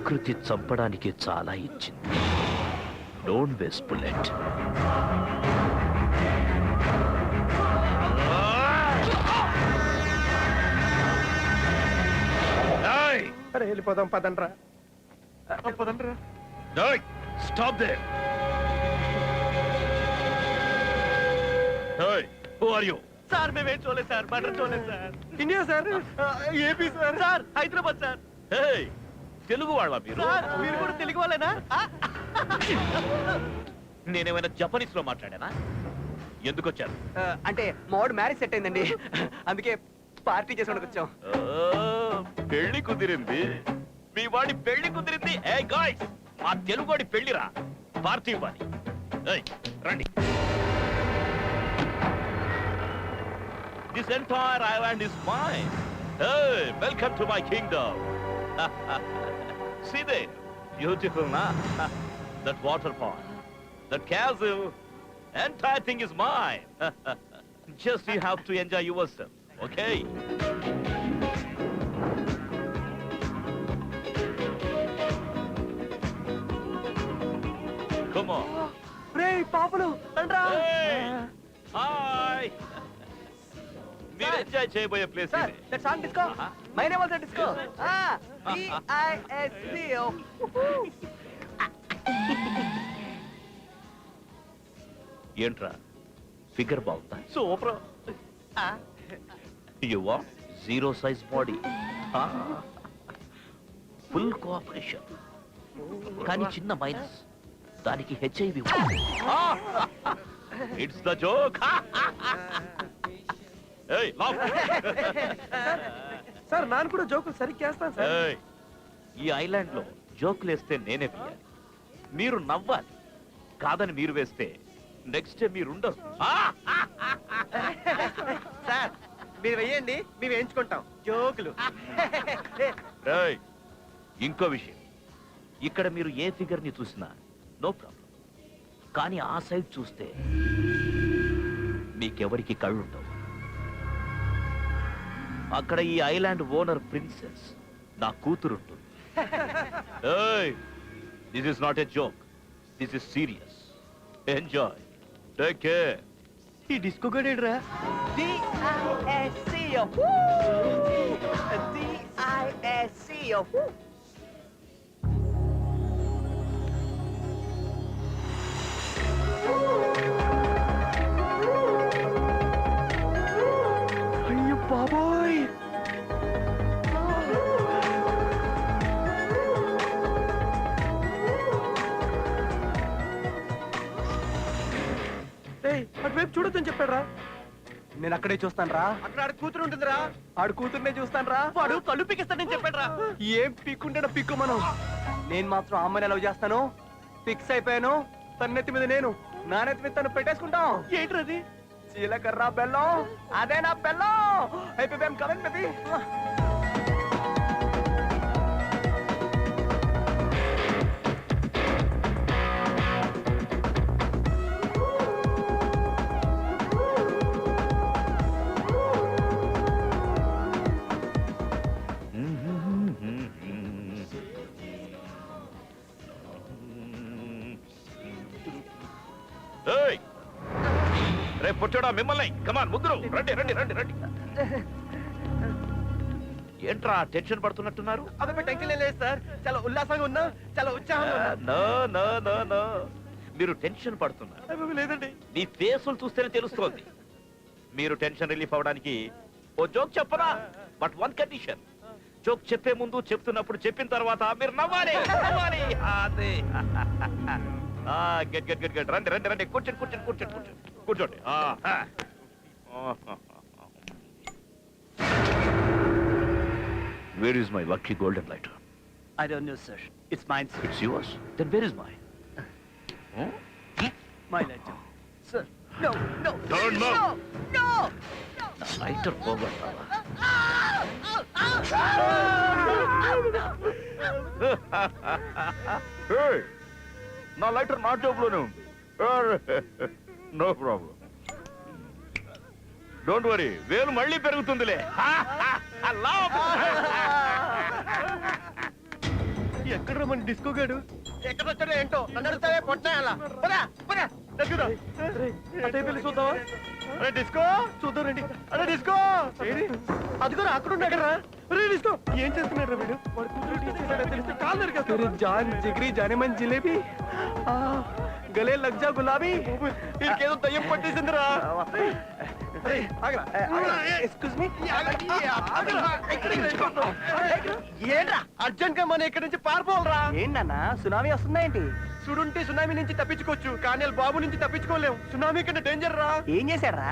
ప్రకృతి చంపడానికి చాలా ఇచ్చింది. Don't waste bullet. వెళ్ళిపోదాం పదండ్రా. Stop there. Who are you? Sir మేమేం చూడలేదు సార్, మర్డర్ చూడలేదు sir. India sir, AP sir. Sir Hyderabad sir. Telugu వాళ్ళ మీరు? సార్ మీరు కూడా తెలుగు వాళ్ళేనా? నేనేమైనా జపనీస్ లో మాట్లాడానా? ఎందుకు వచ్చారు? అంటే మోడ్ మ్యారేజ్ సెట్ అయిందండి, అందుకే పార్టీ చేసుకోవడానికి వచ్చాం. పెళ్లి కుదిరింది, మీ వాడి పెళ్లి కుదిరింది. ఏ గాయ్స్, మా తెలుగు వాడి పెళ్లిరా, పార్టీ ఇవ్వాలి. రండి. This entire island is mine. Hey, welcome to my kingdom. See there, beautiful, na? That water pond, that castle, entire thing is mine. Just you have to enjoy yourself, okay? Come on. రేయ్ పాపలు రండ్రా. Hey, hi. మీరు enjoy చేయబోయే place sir ఇది. That song disco, my name also disco. DISCO. ఏంట్రా figure బాగుందా? Super. You want zero size body. Full cooperation. కానీ చిన్న మైనస్, దానికి HIV. It's the joke. Sir నాన్న కూడా జోకులు సరిగ్గా వేస్తాను సార్. ఈ ఐలాండ్ లో జోకులు వేస్తే నేనే వేయాలి, మీరు నవ్వాలి. కాదని మీరు వేస్తే నెక్స్ట్ డే మీరుండరు. సార్ మీరు వెయ్యండి, మేము వేయించుకుంటాం జోకులు. ఇంకో విషయం, ఇక్కడ మీరు ఏ ఫిగర్ ని చూసినా నో ప్రాబ్లం. కానీ ఆ సైడ్ చూస్తే మీకెవరికి కళ్ళుండవు. అక్కడ ఈ ఐలాండ్ ఓనర్ ప్రిన్సెస్ నా కూతురుంటుంది. This is not a joke, this is serious. Enjoy, take care. ఈ డిస్కో గడేడ్రా. DISCO. DISCO. అయ్యో బాబోయ్, అటువైపు చూడొద్దని చెప్పాడురా. నేను అక్కడే చూస్తాను రా. అక్కడ ఆడ కూతురు ఉంటుందిరా. ఆడు కూతుర్నే చూస్తాను రా. వాడు కళ్ళు పిక్కిస్తానని చెప్పాడు రా. ఏం పిక్కుంటాడో పిక్కు మనం. నేను మాత్రం అమ్మని ఎలా చేస్తాను, ఫిక్స్ అయిపోయాను. తన నెత్తి మీద నేను, నా నెత్తి మీద తను పెట్టేసుకుంటాం. ఏంట్రది? జీలకర్ర బెల్లం, అదే నా బెల్లం. అయిపోయాం కదండి బేబీ. రే పుట్టడా, మిమ్మల్ని. కమాన్ ముగ్గురు రండి రండి రండి రండి. ఏంట్రా టెన్షన్ పడుతున్నట్టున్నారు? అదే టెన్షన్ లేదు సార్, చాలా ఉల్లాసంగా ఉన్నా, చాలా ఉత్సాహంగా ఉన్నా. నో నో నో నో, మీరు టెన్షన్ పడుతున్నారు. లేదండి, మీ ఫేసులు చూస్తేనే తెలుస్తోంది. మీరు టెన్షన్ రిలీఫ్ అవడానికి ఓ జోక్ చెప్పరా? బట్ వన్ కండిషన్, జోక్ చెప్పే ముందు, చెప్తున్నప్పుడు, చెప్పిన తర్వాత మీరు నవ్వాలి. నవ్వాలి. అదే. Get get get get. రండి రండి రండి. కూర్చోండి కూర్చోండి కూర్చోండి కూర్చోండి కూర్చోండి. Where is my lucky golden lighter? I don't know, sir. It's mine, sir. It's yours. Then where is mine? Huh? My lighter. Sir. No, no. Don't move. No, no. నా lighter పోగొట్టావా? నా లైటర్ నా జోబులోనే ఉంది. No problem, don't worry. వేలు మళ్ళీ పెరుగుతుందిలే. ఎక్కడ మన డిస్కో గాడు? ఎక్కడ వచ్చాడో ఏంటో నన్ను అడుగుతావే పొట్టాయాలా పదా పదా దగ్గర అటే వెళ్ళి చూద్దామా? అరే డిస్కో చూద్దాం రండి. అరే డిస్కో ఏడి? అదిగోరా అక్కడ ఉన్నాడు రా. అరే డిస్కో ఏం చేస్తున్నాడు రా వీడు? వాడు కూతురు టీచర్ చేశాడో తెలిస్తే కాళ్ళు నరికేస్తాడు. జాన్ జిగరి జానే మన జిలేబీ గలే లగ్ జా గులాబీ ఇడికేదో దయ్యం పట్టేసిందిరా ఎక్స్క్యూజ్ మీ ఏంట్రా అర్జెంట్ గా మనం ఇక్కడి నుంచి పారిపోవాలరా ఏంటన్నా సునామీ వస్తుందా ఏంటి సుడుంటే సునామీ నుంచి తప్పించుకోవచ్చు కానీ వాళ్ళ బాబు నుంచి తప్పించుకోలేం సునామీ కంటే డేంజర్ రా ఏం చేశారా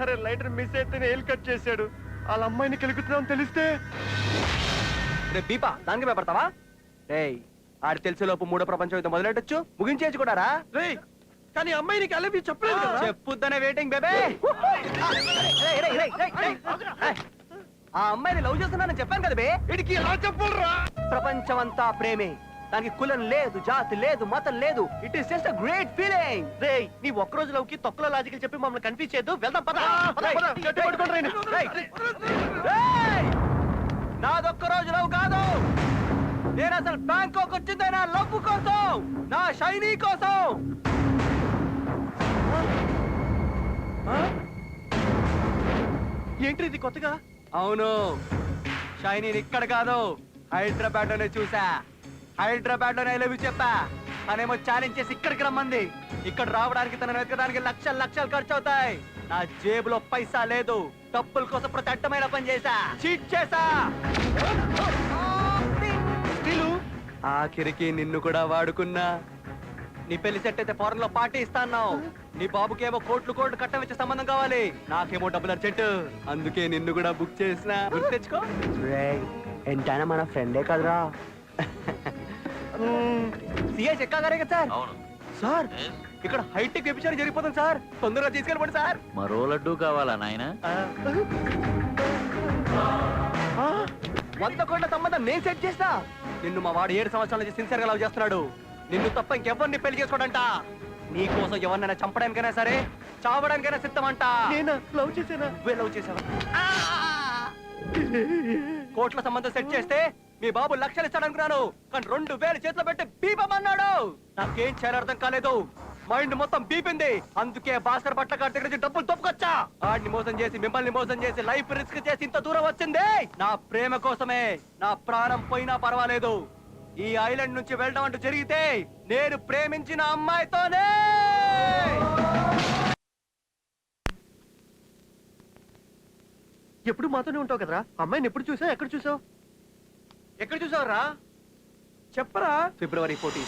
అరే లైటర్ మిస్ అయితేనే హెయిర్ కట్ చేశాడు వాళ్ళ అమ్మాయిని కెలుకుతున్నాం తెలిస్తే రే దీపా దానికి భయపడతావా రేయ్ ఆడు తెలిసేలోపు మూడో ప్రపంచం అయితే మొదలెట్టొచ్చు ముగించేసి కూడా రా రేయ్ కానీ అమ్మాయి నీకు అలవి చెప్పలేదు కదా? చెప్పుద్దనే వెయిటింగ్ బేబే ఆ అమ్మాయిని లవ్ చేస్తున్నానని చెప్పాను కదా బే వీడికి ఎలా చెప్పాలరా? ప్రపంచం అంతా ప్రేమే దానికి కులం లేదు జాతి లేదు మతం లేదు it is just a great feeling రేయ్ నీ ఒక్క రోజు లవ్కి తొక్కలో లాజికల్ చెప్పి మమ్మల్ని కన్ఫ్యూజ్ చేయొద్దు వెళ్దాం పద గట్టి పట్టుకోండి రండి. నాదొక్క రోజు లవ్ కాదు నేను అసలు బ్యాంకాక్ వచ్చిందే నా లవ్ కోసం నా షైనీ కోసం ఏంటి ఇది కొత్తగా? అవును షైనీ ఇక్కడ కాదు హైదరాబాద్ లోనే చూసా హైదరాబాద్ లోనే లవ్ చెప్పా తనేమో ఛాలెంజ్ చేసి ఇక్కడికి రమ్మంది ఇక్కడ రావడానికి తనను వెతకడానికి లక్షలు లక్షలు ఖర్చు అవుతాయి నా జేబులో పైసా లేదు డబ్బుల కోసం ప్రతి అడ్డమైన పని చేశా చీట్ చేశా ఆఖరికి నిన్ను కూడా వాడుకున్నా నీ పెళ్లి సెట్ అయితే ఫారెన్ లో పార్టీ ఇస్తాను నీ బాబుకేమో కోట్లు కోట్లు కట్టం వచ్చే సంబంధం కావాలి నాకేమో డబ్బులు అర్జెంట్ అందుకే నిన్ను కూడా బుక్ చేసిన గుర్తు తెచ్చుకో ఎంతైనా మన ఫ్రెండే కదరా సిఐ చెక్కాగారే కదా సార్ అవును సార్ ఇక్కడ హైటెక్ వ్యభిచారం జరిగిపోతుంది సార్ తొందరగా తీసుకెళ్ళిపోండి సార్ మరో లడ్డు కావాలా నాయన? 100 కోట్ల సంబంధం నేను సెట్ చేస్తా నిన్ను మా వాడు 7 సంవత్సరాల నుంచి సిన్సియర్ గా లవ్ చేస్తున్నాడు నిన్ను తప్ప ఇంకెవరిని పెళ్లి చేసుకోడంట నీ కోసం ఎవరినైనా చంపడానికైనా సరే చావడానికైనా సిద్ధమంట నేనా లవ్ చేసానా? నువ్వే లవ్ చేసావా కోట్ల సంబంధం సెట్ చేస్తే మీ బాబు లక్షలు ఇస్తాడనుకున్నాను కానీ 2000 చేతిలో పెట్టి బీపమన్నాడు నాకేం చేయాలో అర్థం కాలేదు మైండ్ మొత్తం బీపింది అందుకే భాస్కర్ పట్ల గారి దగ్గర నుంచి డబ్బులు తప్పుకొచ్చా ఆడిని మోసం చేసి మిమ్మల్ని మోసం చేసి లైఫ్ రిస్క్ చేసి ఇంత దూరం వచ్చింది నా ప్రేమ కోసమే నా ప్రాణం పోయినా పర్వాలేదు ఈ ఐలాండ్ నుంచి వెళ్ళడం అంటూ జరిగితే నేను ప్రేమించిన అమ్మాయితోనే ఎప్పుడు మాతోనే ఉంటావు కదరా? అమ్మాయిని ఎప్పుడు చూసావు? ఎక్కడ చూసావు? ఎక్కడ చూసావురా చెప్పరా? February 14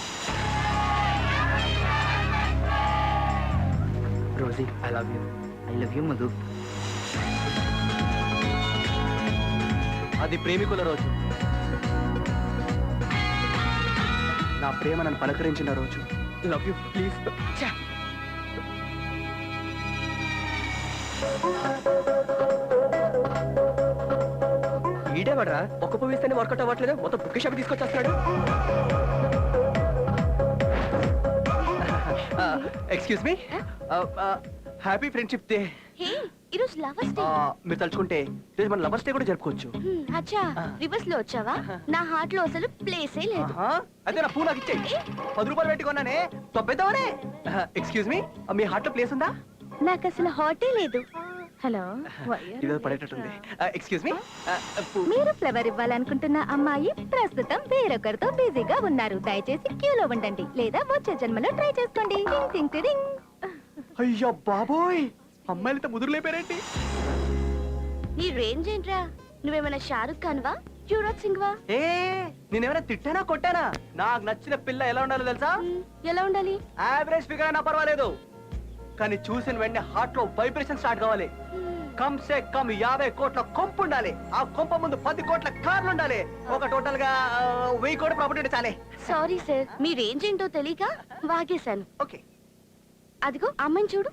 Rosie I love you Madhu అది ప్రేమికుల రోజు నా ప్రేమ నన్ను పలకరించిన రోజు లవ్ యూ ప్లీజ్ ఈడేవాడ్రా ఒక్క పువ్వు వర్కౌట్ అవ్వట్లేదు మొత్తం బుక్ షాప్ తీసుకొచ్చేస్తున్నాడు excuse me happy friendship day hey ఈరోజు లవర్స్ డే మీరు తలుచుకుంటే ఈరోజు మన లవర్స్ డే కూడా జరుపుకోవచ్చు అచ్చా రివర్స్ లో వచ్చావా నా హార్ట్ లో అసలు ప్లేసే లేదు అయితే నా పూ నాకు ఇచ్చేయి 10 రూపాయలు పెట్టి కొన్నానే తొబ్బేద్దామనే ఎక్స్క్యూజ్ మీ మీ హార్ట్ లో ప్లేస్ ఉందా నాకు అసలు హార్టే లేదు హలో ఇదో పడేటట్టుంది ఎక్స్క్యూజ్ మీ మీరు ఫ్లవర్ ఇవ్వాలనుకుంటున్న అమ్మాయి ప్రస్తుతం వేరొకరితో బిజీగా ఉన్నారు దయచేసి క్యూలో ఉండండి లేదా వచ్చే జన్మలో ట్రై చేసుకోండి టింగ్ టింగ్ టిరింగ్. అయ్యో బాబోయ్ అమ్మాయిలతో ముదురు లేపారేంటి నీ రేంజ్ ఏంట్రా నువ్వేమైనా షారుఖ్ ఖాన్ వా యువరాజ్ సింగ్ వా ఏ నేనేమైనా తిట్టానా కొట్టానా నాకు నచ్చిన పిల్ల ఎలా ఉండాలో తెలుసా ఎలా ఉండాలి యావరేజ్ ఫిగర్ అయినా పర్వాలేదు కానీ చూసిన వెంటనే హార్ట్ లో వైబ్రేషన్ స్టార్ట్ కావాలి కమ్ సే కమ్ 50 కోట్ల కొంపు ఉండాలి ఆ కొంప ముందు 10 కోట్ల కార్లు ఉండాలి ఒక టోటల్ గా 1000 కోట్ల ప్రాపర్టీ చాలే సారీ సార్ మీ రేంజ్ ఏంటో తెలియక వాగేశాను ఓకే అదిగో అమ్మాయిని చూడు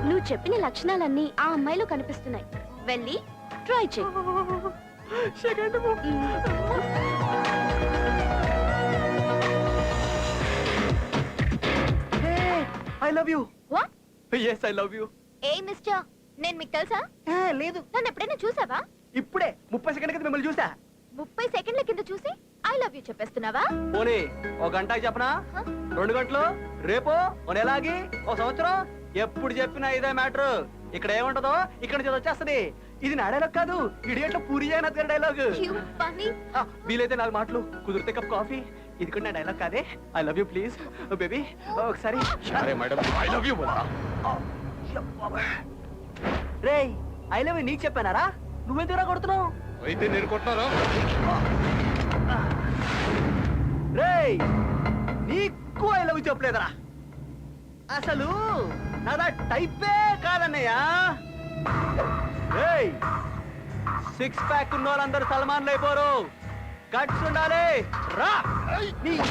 నువ్వు చెప్పిన లక్షణాలన్నీ ఆ అమ్మాయిలో కనిపిస్తున్నాయి వెళ్ళి ట్రై చెయ్యి I love you What? Yes I love you. ఏ మిస్టర్, నేను మీకు తెలుసా? లేదు, నన్ను ఎప్పుడైనా చూసావా? ఇప్పుడే 30 సెకండ్ కింద మిమ్మల్ని చూసా. 30 సెకండ్ల కింద చూసి ఐ లవ్ యూ చెప్పేస్తున్నావా? పోనీ ఒక గంటకి చెప్పనా? 2 గంటలు, రేపు ఓ నెలాగి, ఓ సంవత్సరం, ఎప్పుడు చెప్పినా ఇదే మ్యాటర్. ఇక్కడ ఏముంటదో ఇక్కడ నుంచి వచ్చేస్తది. ఇది నా డైలాగ్ కాదు, ఇడియట్లో పూరి జగన్నాథ్ గారి డైలాగ్. You funny. వీలైతే 4 మాటలు, కుదిరితే కప్ కాఫీ. ఇది కూడా నా డైలాగ్ కాదే. I love you please baby. ఒకసారి ఐ లవ్ యూ బోలా. రే ఐ లవ్ యూ నీకు చెప్పానారా? నువ్వెందుకురా కొడుతున్నావు? అయితే నేను కొట్టారా? రేయ్ నీకు ఐ లవ్ యూ చెప్పలేదరా? అసలు నాదా టైపే కాదన్నయ్యా. రేయ్ 6 ప్యాక్ ఉన్న వాళ్ళందరూ సల్మాన్లు అయిపోరు. గట్స్ ఉండాలి. రా నీ-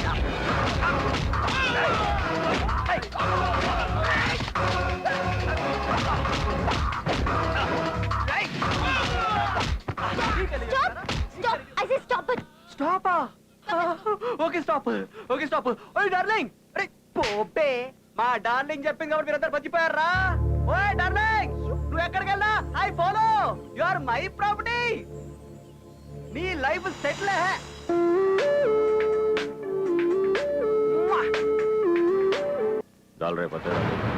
Stop! I say stop it. స్టాపా? Okay stop, okay stop. ఓయ్ డార్లింగ్, అరే పోపే మా డార్లింగ్ చెప్పింది కాబట్టి మీరందరూ బతిపోయారా? ఓయ్ డార్లింగ్, నువ్వు ఎక్కడికి వెళ్ళా I follow. You are my property. నీ లైఫ్ సెటిల్ హై. डाल रहे पते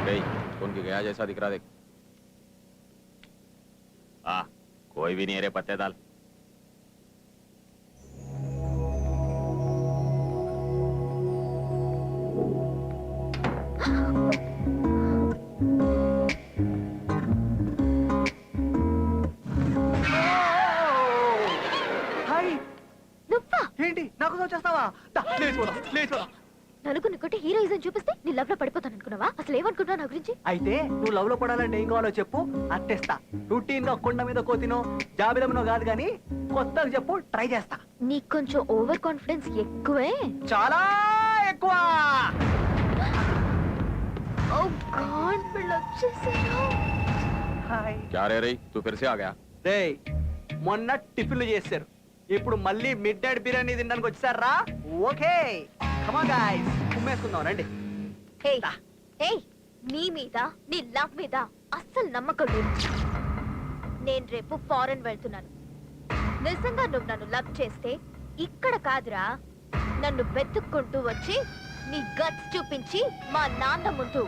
नहीं कौन की गया जैसा दिख रहा देख. कोई भी नहीं है रे पत्ते दाल. హాయ్, నువ్వా? ఏంటి నాకు వచ్చేస్తావా? లేచిపోదా. నలుగురిని కొట్టి హీరోయిజం చూపిస్తే నీ లవ్ లో పడిపోతాను అనుకున్నావా? అసలు ఏమనుకుంటున్నావు నా గురించి? అయితే నువ్వు లవ్ లో పడాలంటే ఏం కావాలో చెప్పు, అట్టేస్తా. రొటీన్ గా కొండ మీద కోతినో జాబిలమునో కాదు గానీ కొత్తగా చెప్పు, ట్రై చేస్తా. నీకు కొంచెం ఓవర్ కాన్ఫిడెన్స్ ఎక్కువే. చాలా ఎక్కువ. ఓ గాడ్, వీళ్ళు వచ్చేసారు. హాయ్. क्या रे रही तू फिर से आ गया. రేయ్ మొన్న టిఫిన్లు చేశారు, ఇప్పుడు మళ్ళీ మిడ్ నైట్ బిర్యానీ తినడానికి వచ్చారా? ఓకే కమాన్ గైస్, కుమ్మేసుకుందాం రండి. హేయ్ హేయ్, నీ మీద నీ లవ్ మీద అస్సలు నమ్మకం లేదు. నేను రేపు ఫారెన్ వెళ్తున్నాను. నిజంగా నువ్వు నన్ను లవ్ చేస్తే ఇక్కడ కాదురా, నన్ను వెతుక్కుంటూ వచ్చి నీ గట్స్ చూపించి మా నాన్న ముందు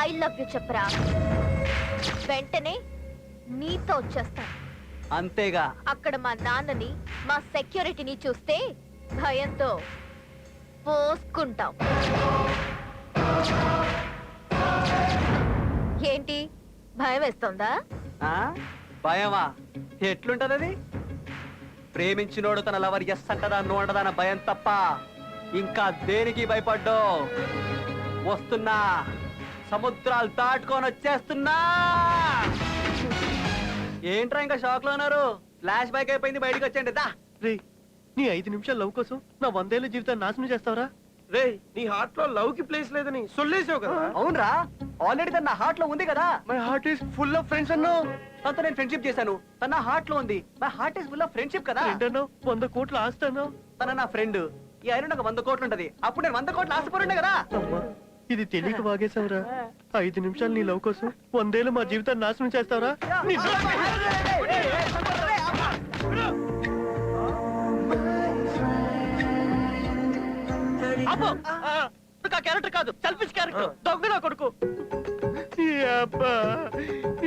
ఐ లవ్ యు చెప్పరా. వెంటనే నీతో వచ్చేస్తాను. అంతేగా? అక్కడ మా నాన్నని మా సెక్యూరిటీని చూస్తే భయంతో పోసుకుంటాం. ఏంటి భయం వేస్తుందా? ఆ? భయమా? ఎట్లుంటది అది? ప్రేమించినోడు తన లవర్ ఎస్ అంటదా నో అంటదా అన్న భయం తప్ప ఇంకా దేనికి భయపడ్డో. వస్తున్నా, సముద్రాలు దాటుకొని వచ్చేస్తున్నా. ఏంట్రా ఇంకా షాక్ లో ఉన్నారు? ఫ్లాష్ బ్యాక్ అయిపోయింది, బయటికి వచ్చేయండి. దా రే నీ 5 నిమిషాల లవ్ కోసం నా 100 ఏళ్ల జీవితాన్ని నాశనం చేస్తావరా? రే నీ హార్ట్ లో లవ్ కి ప్లేస్ లేదని సొల్లేసావు కదా. అవునరా, ఆల్రెడీ తన హార్ట్ లో ఉంది కదా. My heart is full of friends అన్నావు. తనతో నేను ఫ్రెండ్షిప్ చేశాను, తన హార్ట్ లో ఉంది. My heart is full of friendship కదా. ఏంటన్నావు? 100 కోట్ల ఆస్తి అన్నావు. తన నా ఫ్రెండ్. ఈ ఆయన నాకు 100 కోట్లు ఉంటది. అప్పుడు నేను 100 కోట్లు ఆశపడి కదా. అమ్మా ఇది తెలియక వాగేశావురా. 5 నిమిషాలు నీ లవ్ కోసం 100 ఏళ్ళు మా జీవితాన్ని నాశనం చేస్తావరా? క్యారెక్టర్ కాదు, సెల్ఫిష్ క్యారెక్టర్. దొంగ నా కొడుకు.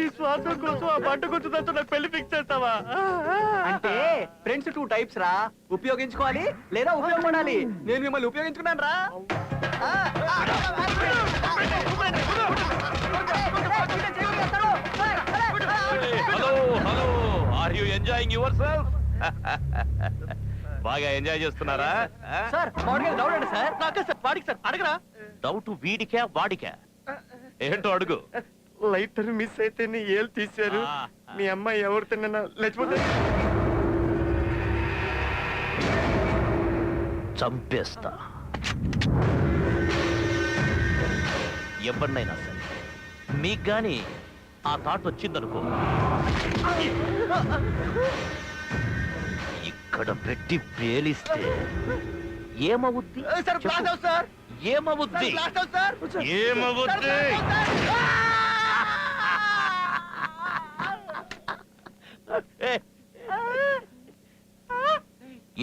ఈ స్వార్థం కోసం ఆ పంట గుర్తుదంతా నాకు పెళ్లి ఫిక్స్ చేస్తావా? అంటే ఫ్రెండ్స్ 2 టైప్స్ రా, ఉపయోగించుకోవాలి లేదా ఉపయోగపడాలి. నేను మిమ్మల్ని ఉపయోగించుకున్నాను రా. Hello hello, are you enjoying yourself? బాగా ఎంజాయ్ చేస్తున్నారా? సార్ వాడికి డౌట్ అండి సార్. నాకే సార్, వాడికి సార్. అడగరా? డౌట్ వీడికా వాడికా? ఏంటో అడుగు. లైటర్ మిస్ అయితే నీ ఏళ్ళు తీశారు. మీ అమ్మాయి ఎవరు తిన్నా లేచిపోతే చంపేస్తా. ఎవరినైనా సరే మీకు గాని ఆ థాట్ వచ్చిందనుకో, ఇక్కడ పెట్టి పేలిస్తే ఏమవుద్ది? Sir blast out sir. ఏమవుద్ది? Blast out sir. ఏమవుద్ది?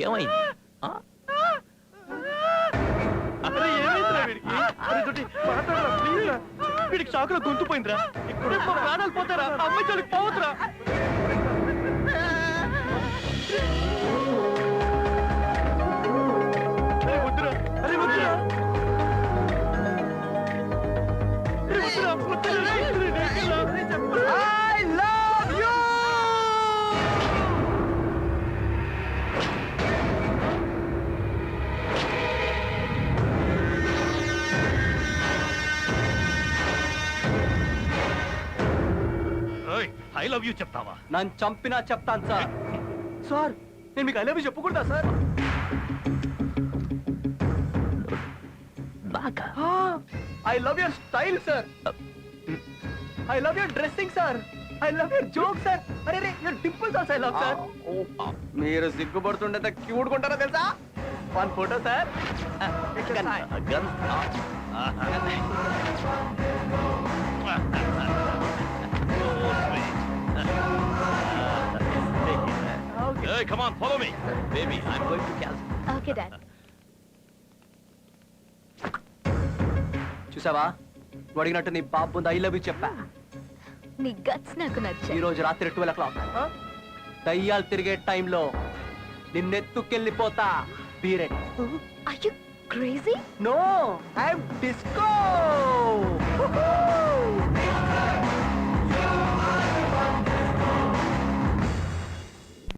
ఏమైంది ఆ? అరే ఏమైందిరా వీడికి అరే తోటి మాట్లాడరా ప్లీజ్ రా వీడికి షాక్ లో గొంతు పోయిందిరా ఇక్కడ మా ప్రాణాలు పోతారా అమ్మాయి చోలికి పోవద్దురా అరే వద్దురా అరే వద్దురా అరే వద్దురా వద్దురా I love you! I love you చెప్తావా నన్ను చంపినా చెప్తాను సార్. సార్ నేను మీకు ఐ లవ్ యూ చెప్పకూడదా సార్? బాగా I love your style sir. I love your dressing sir. I love your joke sir. అరే రే your dimples also I love sir. మీరు సిగ్గుపడుతుంటే క్యూట్ కొంటారా తెలుసా? One photo sir. Gun Hey, come on, follow me. Baby, I'm going to cancel. Okay dad. చూసావా నువ్వు అడిగినట్టు నీ బాబు ముందు ఐ లవ్ యూ చెప్పా. నీ గట్స్ నాకు ఈ నచ్చాయి. రోజు రాత్రి 12 o'clock దయ్యాలు తిరిగే టైంలో నిన్నెత్తుకెళ్ళిపోతా. Be ready. Are you crazy? No I'm disco.